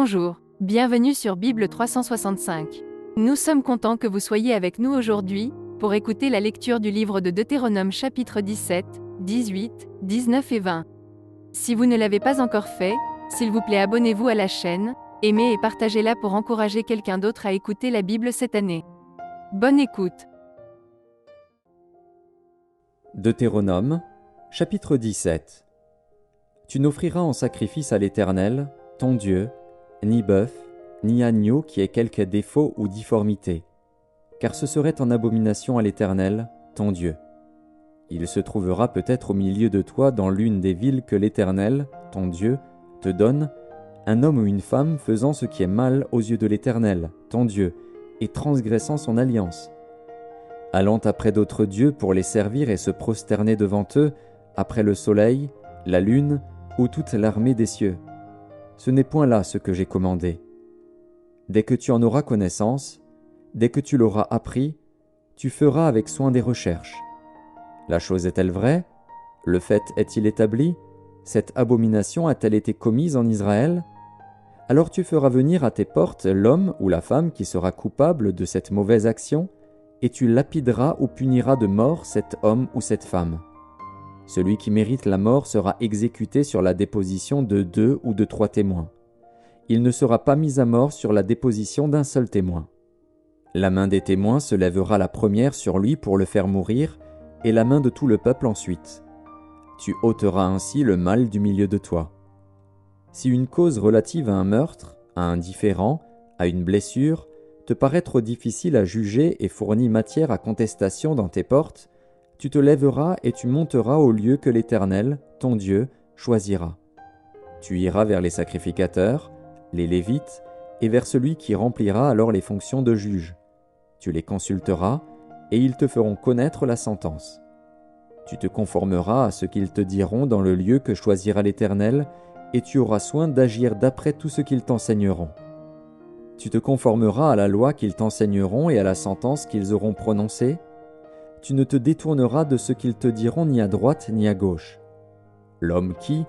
Bonjour, bienvenue sur Bible 365. Nous sommes contents que vous soyez avec nous aujourd'hui, pour écouter la lecture du livre de Deutéronome chapitre 17, 18, 19 et 20. Si vous ne l'avez pas encore fait, s'il vous plaît abonnez-vous à la chaîne, aimez et partagez-la pour encourager quelqu'un d'autre à écouter la Bible cette année. Bonne écoute. Deutéronome, chapitre 17. Tu n'offriras en sacrifice à l'Éternel, ton Dieu, ni bœuf, ni agneau qui ait quelque défaut ou difformité, car ce serait en abomination à l'Éternel, ton Dieu. Il se trouvera peut-être au milieu de toi dans l'une des villes que l'Éternel, ton Dieu, te donne, un homme ou une femme faisant ce qui est mal aux yeux de l'Éternel, ton Dieu, et transgressant son alliance, allant après d'autres dieux pour les servir et se prosterner devant eux, après le soleil, la lune ou toute l'armée des cieux. Ce n'est point là ce que j'ai commandé. Dès que tu en auras connaissance, dès que tu l'auras appris, tu feras avec soin des recherches. La chose est-elle vraie? Le fait est-il établi? Cette abomination a-t-elle été commise en Israël? Alors tu feras venir à tes portes l'homme ou la femme qui sera coupable de cette mauvaise action, et tu lapideras ou puniras de mort cet homme ou cette femme. Celui qui mérite la mort sera exécuté sur la déposition de 2 ou de 3 témoins. Il ne sera pas mis à mort sur la déposition d'un seul témoin. La main des témoins se lèvera la première sur lui pour le faire mourir, et la main de tout le peuple ensuite. Tu ôteras ainsi le mal du milieu de toi. Si une cause relative à un meurtre, à un différend, à une blessure, te paraît trop difficile à juger et fournit matière à contestation dans tes portes, tu te lèveras et tu monteras au lieu que l'Éternel, ton Dieu, choisira. Tu iras vers les sacrificateurs, les Lévites, et vers celui qui remplira alors les fonctions de juge. Tu les consulteras, et ils te feront connaître la sentence. Tu te conformeras à ce qu'ils te diront dans le lieu que choisira l'Éternel, et tu auras soin d'agir d'après tout ce qu'ils t'enseigneront. Tu te conformeras à la loi qu'ils t'enseigneront et à la sentence qu'ils auront prononcée. Tu ne te détourneras de ce qu'ils te diront ni à droite ni à gauche. L'homme qui,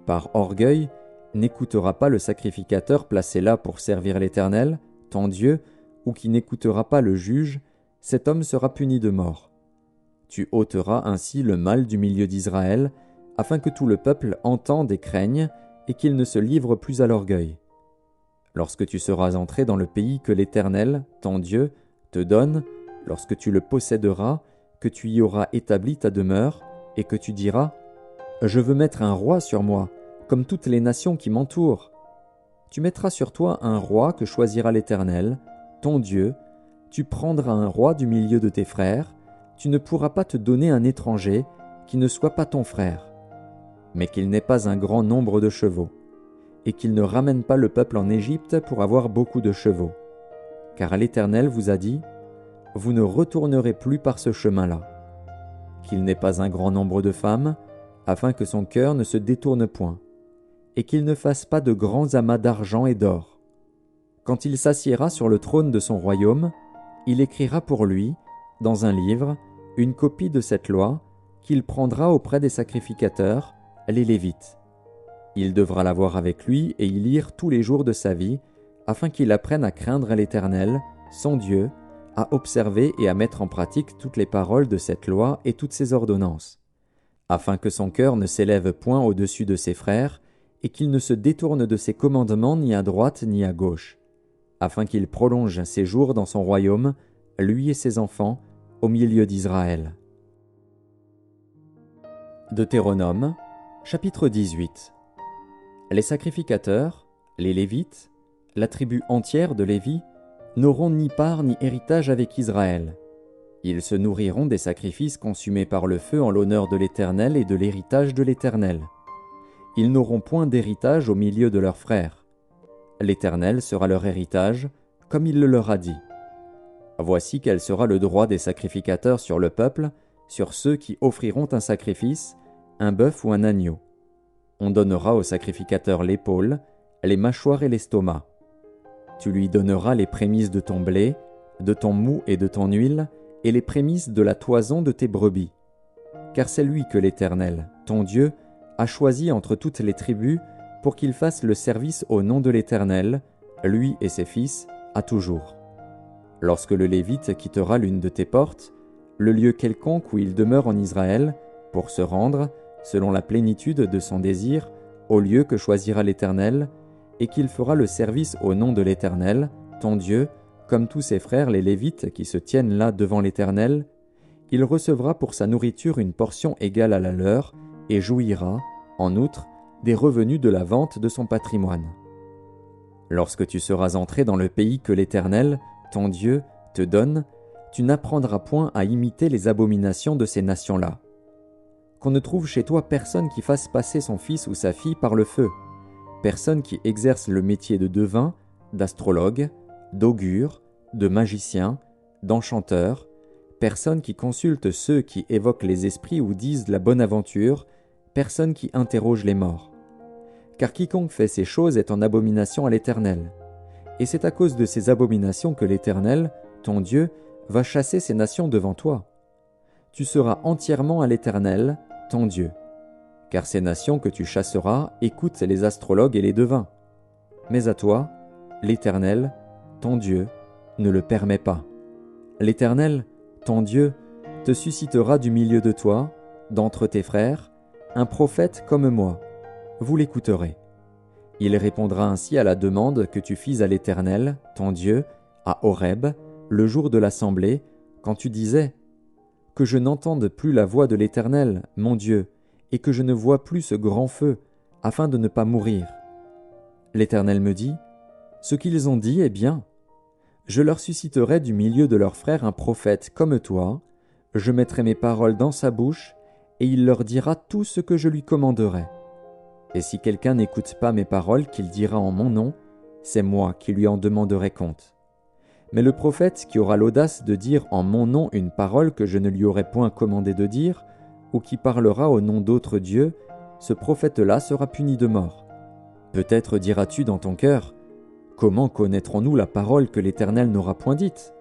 par orgueil, n'écoutera pas le sacrificateur placé là pour servir l'Éternel, ton Dieu, ou qui n'écoutera pas le juge, cet homme sera puni de mort. Tu ôteras ainsi le mal du milieu d'Israël, afin que tout le peuple entende et craigne, et qu'il ne se livre plus à l'orgueil. Lorsque tu seras entré dans le pays que l'Éternel, ton Dieu, te donne, lorsque tu le posséderas, que tu y auras établi ta demeure, et que tu diras « Je veux mettre un roi sur moi, comme toutes les nations qui m'entourent. » Tu mettras sur toi un roi que choisira l'Éternel, ton Dieu, tu prendras un roi du milieu de tes frères, tu ne pourras pas te donner un étranger qui ne soit pas ton frère, mais qu'il n'ait pas un grand nombre de chevaux, et qu'il ne ramène pas le peuple en Égypte pour avoir beaucoup de chevaux. Car l'Éternel vous a dit « Vous ne retournerez plus par ce chemin-là. » Qu'il n'ait pas un grand nombre de femmes, afin que son cœur ne se détourne point, et qu'il ne fasse pas de grands amas d'argent et d'or. Quand il s'assiera sur le trône de son royaume, il écrira pour lui, dans un livre, une copie de cette loi qu'il prendra auprès des sacrificateurs, les Lévites. Il devra l'avoir avec lui et y lire tous les jours de sa vie, afin qu'il apprenne à craindre l'Éternel, son Dieu, à observer et à mettre en pratique toutes les paroles de cette loi et toutes ses ordonnances, afin que son cœur ne s'élève point au-dessus de ses frères, et qu'il ne se détourne de ses commandements ni à droite ni à gauche, afin qu'il prolonge ses jours dans son royaume, lui et ses enfants, au milieu d'Israël. Deutéronome, chapitre 18. Les sacrificateurs, les Lévites, la tribu entière de Lévi, n'auront ni part ni héritage avec Israël. Ils se nourriront des sacrifices consumés par le feu en l'honneur de l'Éternel et de l'héritage de l'Éternel. Ils n'auront point d'héritage au milieu de leurs frères. L'Éternel sera leur héritage, comme il le leur a dit. Voici quel sera le droit des sacrificateurs sur le peuple, sur ceux qui offriront un sacrifice, un bœuf ou un agneau. On donnera au sacrificateur l'épaule, les mâchoires et l'estomac. Tu lui donneras les prémices de ton blé, de ton moût et de ton huile, et les prémices de la toison de tes brebis. Car c'est lui que l'Éternel, ton Dieu, a choisi entre toutes les tribus pour qu'il fasse le service au nom de l'Éternel, lui et ses fils, à toujours. Lorsque le Lévite quittera l'une de tes portes, le lieu quelconque où il demeure en Israël, pour se rendre, selon la plénitude de son désir, au lieu que choisira l'Éternel, et qu'il fera le service au nom de l'Éternel, ton Dieu, comme tous ses frères les Lévites qui se tiennent là devant l'Éternel, il recevra pour sa nourriture une portion égale à la leur, et jouira, en outre, des revenus de la vente de son patrimoine. Lorsque tu seras entré dans le pays que l'Éternel, ton Dieu, te donne, tu n'apprendras point à imiter les abominations de ces nations-là. Qu'on ne trouve chez toi personne qui fasse passer son fils ou sa fille par le feu, personne qui exerce le métier de devin, d'astrologue, d'augure, de magicien, d'enchanteur, personne qui consulte ceux qui évoquent les esprits ou disent la bonne aventure, personne qui interroge les morts. Car quiconque fait ces choses est en abomination à l'Éternel. Et c'est à cause de ces abominations que l'Éternel, ton Dieu, va chasser ces nations devant toi. Tu seras entièrement à l'Éternel, ton Dieu. Car ces nations que tu chasseras écoutent les astrologues et les devins. Mais à toi, l'Éternel, ton Dieu, ne le permet pas. L'Éternel, ton Dieu, te suscitera du milieu de toi, d'entre tes frères, un prophète comme moi. Vous l'écouterez. Il répondra ainsi à la demande que tu fis à l'Éternel, ton Dieu, à Horeb, le jour de l'assemblée, quand tu disais « Que je n'entende plus la voix de l'Éternel, mon Dieu, et que je ne vois plus ce grand feu, afin de ne pas mourir. » L'Éternel me dit « Ce qu'ils ont dit est bien. Je leur susciterai du milieu de leurs frères un prophète comme toi, je mettrai mes paroles dans sa bouche, et il leur dira tout ce que je lui commanderai. Et si quelqu'un n'écoute pas mes paroles qu'il dira en mon nom, c'est moi qui lui en demanderai compte. Mais le prophète qui aura l'audace de dire en mon nom une parole que je ne lui aurai point commandé de dire, ou qui parlera au nom d'autres dieux, ce prophète-là sera puni de mort. Peut-être diras-tu dans ton cœur, « Comment connaîtrons-nous la parole que l'Éternel n'aura point dite ?»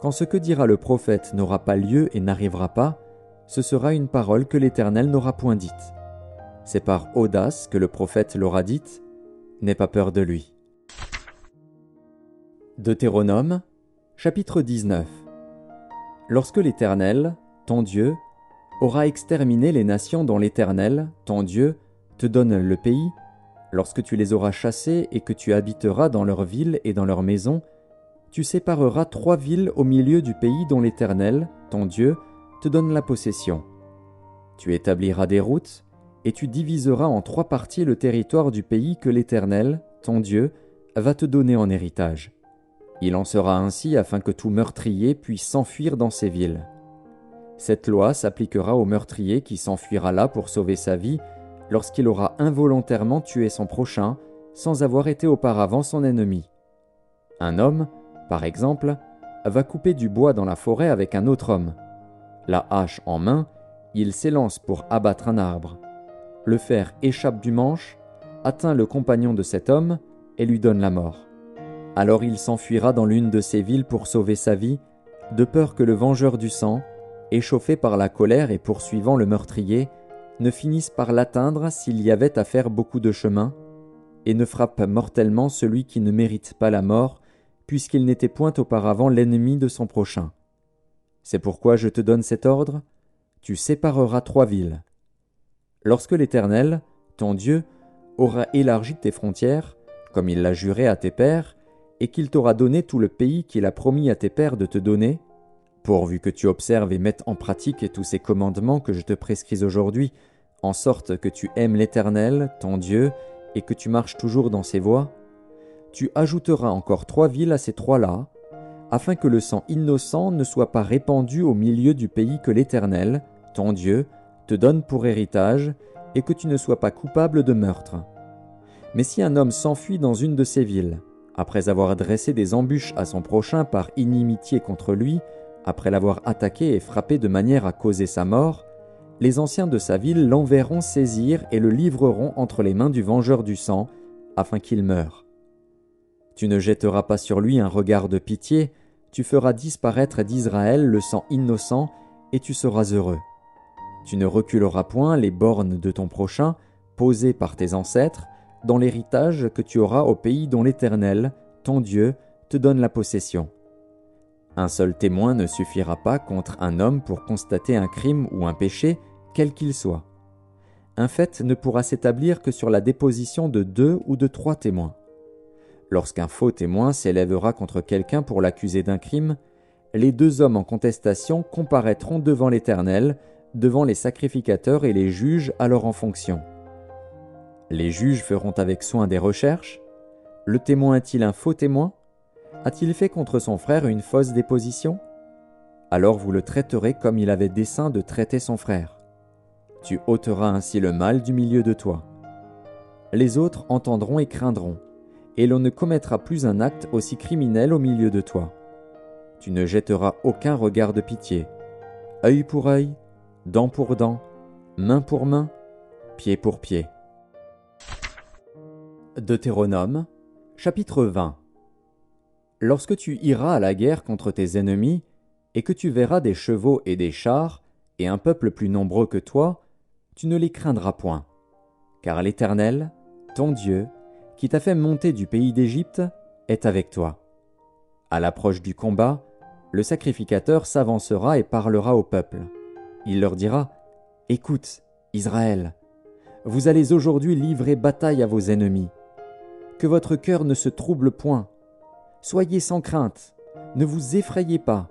Quand ce que dira le prophète n'aura pas lieu et n'arrivera pas, ce sera une parole que l'Éternel n'aura point dite. C'est par audace que le prophète l'aura dite, n'aie pas peur de lui. Deutéronome, chapitre 19. Lorsque l'Éternel, ton Dieu, aura exterminé les nations dont l'Éternel, ton Dieu, te donne le pays, lorsque tu les auras chassées et que tu habiteras dans leurs villes et dans leurs maisons, tu sépareras 3 villes au milieu du pays dont l'Éternel, ton Dieu, te donne la possession. Tu établiras des routes, et tu diviseras en 3 parties le territoire du pays que l'Éternel, ton Dieu, va te donner en héritage. Il en sera ainsi afin que tout meurtrier puisse s'enfuir dans ces villes. Cette loi s'appliquera au meurtrier qui s'enfuira là pour sauver sa vie, lorsqu'il aura involontairement tué son prochain, sans avoir été auparavant son ennemi. Un homme, par exemple, va couper du bois dans la forêt avec un autre homme. La hache en main, il s'élance pour abattre un arbre. Le fer échappe du manche, atteint le compagnon de cet homme et lui donne la mort. Alors il s'enfuira dans l'une de ces villes pour sauver sa vie, de peur que le vengeur du sang, échauffé par la colère et poursuivant le meurtrier, ne finisse par l'atteindre s'il y avait à faire beaucoup de chemin, et ne frappe mortellement celui qui ne mérite pas la mort, puisqu'il n'était point auparavant l'ennemi de son prochain. C'est pourquoi je te donne cet ordre, tu sépareras 3 villes. Lorsque l'Éternel, ton Dieu, aura élargi tes frontières, comme il l'a juré à tes pères, et qu'il t'aura donné tout le pays qu'il a promis à tes pères de te donner, pourvu que tu observes et mettes en pratique tous ces commandements que je te prescris aujourd'hui, en sorte que tu aimes l'Éternel, ton Dieu, et que tu marches toujours dans ses voies, tu ajouteras encore 3 villes à ces 3-là, afin que le sang innocent ne soit pas répandu au milieu du pays que l'Éternel, ton Dieu, te donne pour héritage, et que tu ne sois pas coupable de meurtre. Mais si un homme s'enfuit dans une de ces villes, après avoir dressé des embûches à son prochain par inimitié contre lui, après l'avoir attaqué et frappé de manière à causer sa mort, les anciens de sa ville l'enverront saisir et le livreront entre les mains du vengeur du sang, afin qu'il meure. Tu ne jetteras pas sur lui un regard de pitié, tu feras disparaître d'Israël le sang innocent, et tu seras heureux. Tu ne reculeras point les bornes de ton prochain, posée par tes ancêtres, dans l'héritage que tu auras au pays dont l'Éternel, ton Dieu, te donne la possession. Un seul témoin ne suffira pas contre un homme pour constater un crime ou un péché, quel qu'il soit. Un fait ne pourra s'établir que sur la déposition de 2 ou de 3 témoins. Lorsqu'un faux témoin s'élèvera contre quelqu'un pour l'accuser d'un crime, les 2 hommes en contestation comparaîtront devant l'Éternel, devant les sacrificateurs et les juges alors en fonction. Les juges feront avec soin des recherches. Le témoin est-il un faux témoin? A-t-il fait contre son frère une fausse déposition? Alors vous le traiterez comme il avait dessein de traiter son frère. Tu ôteras ainsi le mal du milieu de toi. Les autres entendront et craindront, et l'on ne commettra plus un acte aussi criminel au milieu de toi. Tu ne jetteras aucun regard de pitié. Œil pour œil, dent pour dent, main pour main, pied pour pied. Deutéronome, chapitre 20. Lorsque tu iras à la guerre contre tes ennemis, et que tu verras des chevaux et des chars, et un peuple plus nombreux que toi, tu ne les craindras point. Car l'Éternel, ton Dieu, qui t'a fait monter du pays d'Égypte, est avec toi. À l'approche du combat, le sacrificateur s'avancera et parlera au peuple. Il leur dira : « Écoute, Israël, vous allez aujourd'hui livrer bataille à vos ennemis. Que votre cœur ne se trouble point. Soyez sans crainte, ne vous effrayez pas,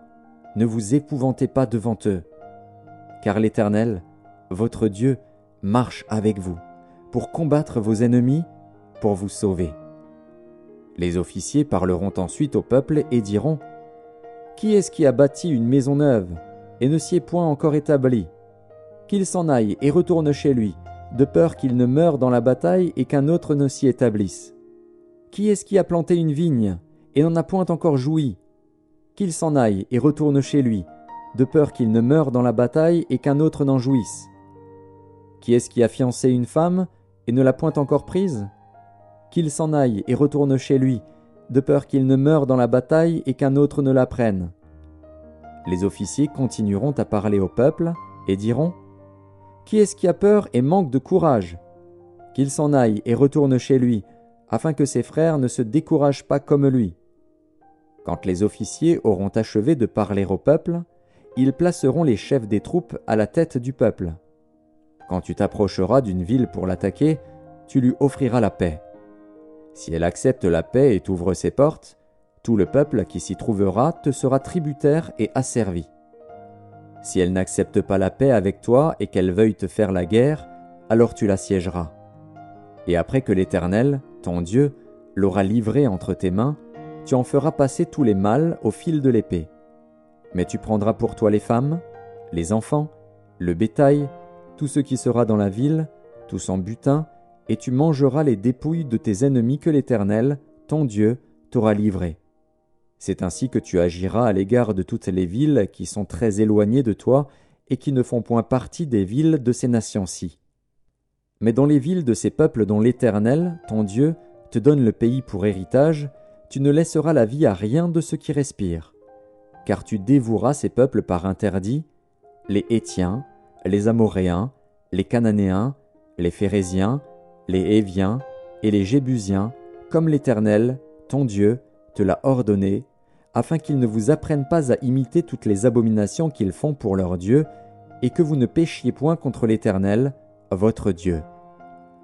ne vous épouvantez pas devant eux. Car l'Éternel, votre Dieu, marche avec vous, pour combattre vos ennemis, pour vous sauver. » Les officiers parleront ensuite au peuple et diront : « Qui est-ce qui a bâti une maison neuve et ne s'y est point encore établi? Qu'il s'en aille et retourne chez lui, de peur qu'il ne meure dans la bataille et qu'un autre ne s'y établisse. Qui est-ce qui a planté une vigne et n'en a point encore joui? Qu'il s'en aille et retourne chez lui, de peur qu'il ne meure dans la bataille et qu'un autre n'en jouisse. Qui est-ce qui a fiancé une femme et ne l'a point encore prise? Qu'il s'en aille et retourne chez lui, de peur qu'il ne meure dans la bataille et qu'un autre ne la prenne. » Les officiers continueront à parler au peuple et diront : « Qui est-ce qui a peur et manque de courage? Qu'il s'en aille et retourne chez lui, afin que ses frères ne se découragent pas comme lui. » Quand les officiers auront achevé de parler au peuple, ils placeront les chefs des troupes à la tête du peuple. Quand tu t'approcheras d'une ville pour l'attaquer, tu lui offriras la paix. Si elle accepte la paix et t'ouvre ses portes, tout le peuple qui s'y trouvera te sera tributaire et asservi. Si elle n'accepte pas la paix avec toi et qu'elle veuille te faire la guerre, alors tu l'assiégeras. Et après que l'Éternel, ton Dieu, l'aura livré entre tes mains, tu en feras passer tous les mâles au fil de l'épée. Mais tu prendras pour toi les femmes, les enfants, le bétail, tout ce qui sera dans la ville, tout son butin, et tu mangeras les dépouilles de tes ennemis que l'Éternel, ton Dieu, t'aura livrés. C'est ainsi que tu agiras à l'égard de toutes les villes qui sont très éloignées de toi et qui ne font point partie des villes de ces nations-ci. Mais dans les villes de ces peuples dont l'Éternel, ton Dieu, te donne le pays pour héritage, tu ne laisseras la vie à rien de ce qui respire. Car tu dévoueras ces peuples par interdit, les Hétiens, les Amoréens, les Cananéens, les Phéréziens, les Héviens et les Jébusiens, comme l'Éternel, ton Dieu, te l'a ordonné, afin qu'ils ne vous apprennent pas à imiter toutes les abominations qu'ils font pour leur Dieu, et que vous ne péchiez point contre l'Éternel, votre Dieu.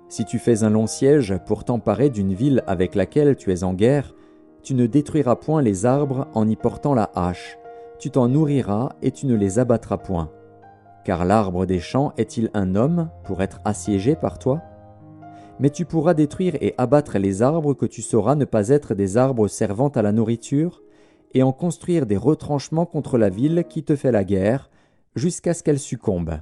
Si tu fais un long siège pour t'emparer d'une ville avec laquelle tu es en guerre, tu ne détruiras point les arbres en y portant la hache, tu t'en nourriras et tu ne les abattras point. Car l'arbre des champs est-il un homme pour être assiégé par toi? Mais tu pourras détruire et abattre les arbres que tu sauras ne pas être des arbres servant à la nourriture, et en construire des retranchements contre la ville qui te fait la guerre, jusqu'à ce qu'elle succombe.